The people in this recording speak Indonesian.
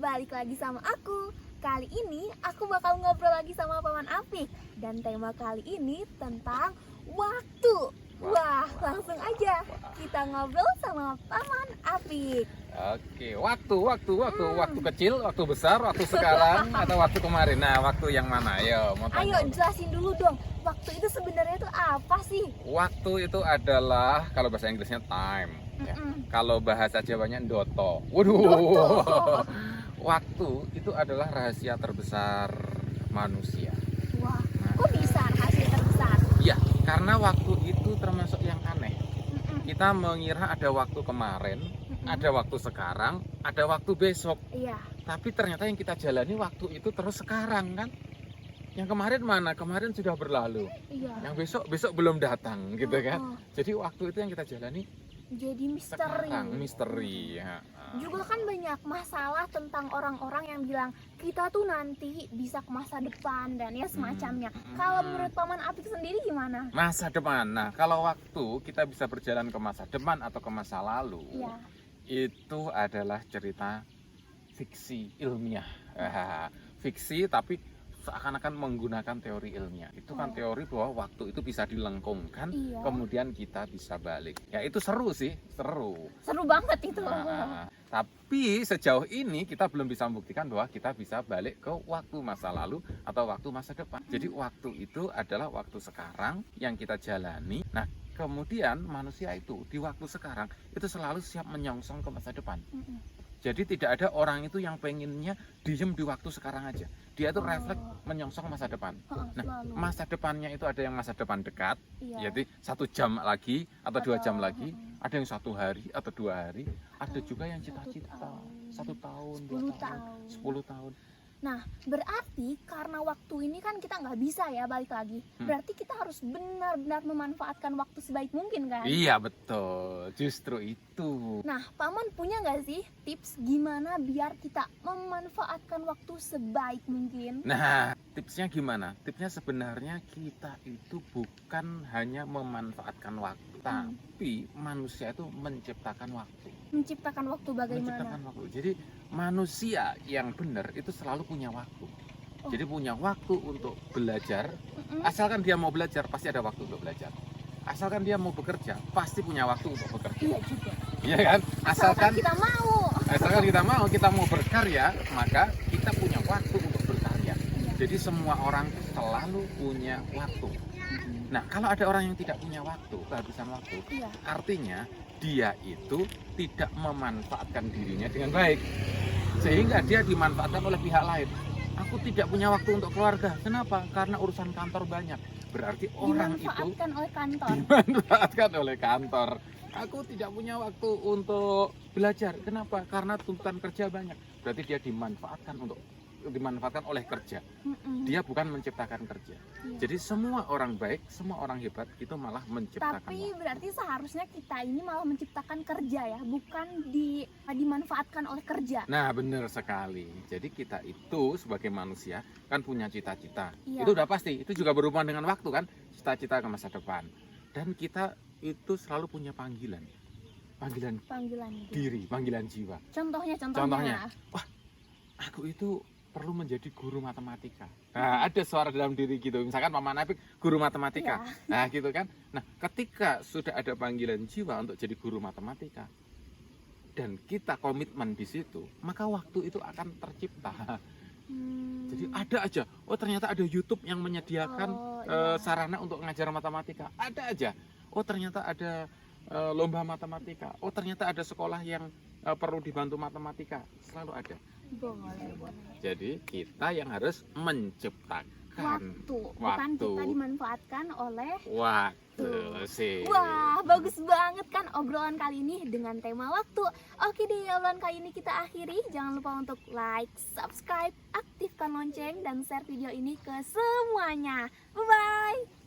balik lagi sama aku. Kali ini aku bakal ngobrol lagi sama Paman Apik. Dan tema kali ini tentang waktu. Wah, langsung aja kita ngobrol sama Paman Apik. Oke, waktu kecil, waktu besar, waktu sekarang, atau waktu kemarin. Nah, waktu yang mana? Ayo jelasin dulu dong. Waktu itu sebenarnya itu apa sih? Waktu itu adalah, kalau bahasa Inggrisnya time. Ya. Kalau bahasa Jawanya Ndoto. Waduh. Doto. Waktu itu adalah rahasia terbesar manusia. Wah, kok bisa rahasia terbesar? Ya, karena waktu itu termasuk yang aneh. Kita mengira ada waktu kemarin, ada waktu sekarang, ada waktu besok. Iya. Tapi ternyata yang kita jalani waktu itu terus sekarang kan. Yang kemarin mana? Kemarin sudah berlalu. Iya. Yang besok belum datang gitu kan. Jadi waktu itu yang kita jalani Jadi misteri. sekarang misteri ya. Juga kan banyak masalah tentang orang-orang yang bilang kita tuh nanti bisa ke masa depan dan ya semacamnya. Kalau menurut Paman Apik sendiri gimana? Masa depan. Nah, kalau waktu kita bisa berjalan ke masa depan atau ke masa lalu, Iya. itu adalah cerita fiksi ilmiah. Fiksi tapi seakan-akan menggunakan teori ilmiah. Itu kan teori bahwa waktu itu bisa dilengkungkan, Iya. kemudian kita bisa balik. Ya itu seru sih, seru. Seru banget itu. Tapi sejauh ini kita belum bisa membuktikan bahwa kita bisa balik ke waktu masa lalu atau waktu masa depan. Jadi waktu itu adalah waktu sekarang yang kita jalani. Nah, kemudian manusia itu di waktu sekarang itu selalu siap menyongsong ke masa depan. Jadi tidak ada orang itu yang pengennya diem di waktu sekarang aja. Dia itu refleks menyongsong masa depan. Nah, Selalu. masa depannya itu ada yang masa depan dekat, Iya. jadi 1 jam lagi atau 2 jam Atau, lagi. Ada yang 1 hari atau 2 hari. Ada juga yang cita-cita 1 tahun, 2 tahun, 10 tahun. Nah, berarti karena waktu ini kan kita nggak bisa ya balik lagi. Berarti kita harus benar-benar memanfaatkan waktu sebaik mungkin kan? Iya betul, justru itu. Nah, Paman punya nggak sih tips gimana biar kita memanfaatkan waktu sebaik mungkin? Nah, tipsnya gimana? Tipsnya sebenarnya kita itu bukan hanya memanfaatkan waktu, tapi manusia itu menciptakan waktu. Menciptakan waktu bagaimana? Menciptakan waktu. Jadi manusia yang benar itu selalu punya waktu. Jadi punya waktu untuk belajar. Asalkan dia mau belajar, pasti ada waktu untuk belajar. Asalkan dia mau bekerja, pasti punya waktu untuk bekerja. Iya juga. Iya kan? Asalkan kita mau. Asalkan kita mau berkarya, maka kita punya waktu untuk berkarya. Jadi semua orang selalu punya waktu. Nah, kalau ada orang yang tidak punya waktu, kehabisan waktu, artinya dia itu tidak memanfaatkan dirinya dengan baik. Sehingga dia dimanfaatkan oleh pihak lain. Aku tidak punya waktu untuk keluarga. Kenapa? Karena urusan kantor banyak. Berarti orang itu Dimanfaatkan oleh kantor. dimanfaatkan oleh kantor. Aku tidak punya waktu untuk belajar. Kenapa? Karena tuntutan kerja banyak. Berarti dia dimanfaatkan oleh kerja. Dia bukan menciptakan kerja. Jadi semua orang baik, semua orang hebat itu malah menciptakan. Tapi berarti seharusnya kita ini malah menciptakan kerja ya, bukan dimanfaatkan oleh kerja. Nah, benar sekali. Jadi kita itu sebagai manusia kan punya cita-cita. Iya. Itu udah pasti. Itu juga berhubungan dengan waktu kan, cita-cita ke masa depan. Dan kita itu selalu punya panggilan diri, panggilan jiwa. Contohnya. Wah, aku itu perlu menjadi guru matematika. Nah, ada suara dalam diri gitu. Misalkan Paman Apik guru matematika. Nah, gitu kan. Nah, ketika sudah ada panggilan jiwa untuk jadi guru matematika dan kita komitmen di situ, maka waktu itu akan tercipta. Jadi ada aja. Oh, ternyata ada YouTube yang menyediakan sarana untuk mengajar matematika. Ada aja. Oh, ternyata ada lomba matematika. Oh, ternyata ada sekolah yang perlu dibantu matematika. Selalu ada. Boleh. Jadi kita yang harus menciptakan Waktu. Bukan kita dimanfaatkan oleh waktu sih. Wah, bagus banget kan obrolan kali ini dengan tema waktu. Oke deh, obrolan kali ini kita akhiri. Jangan lupa untuk like, subscribe, aktifkan lonceng, dan share video ini ke semuanya. Bye-bye.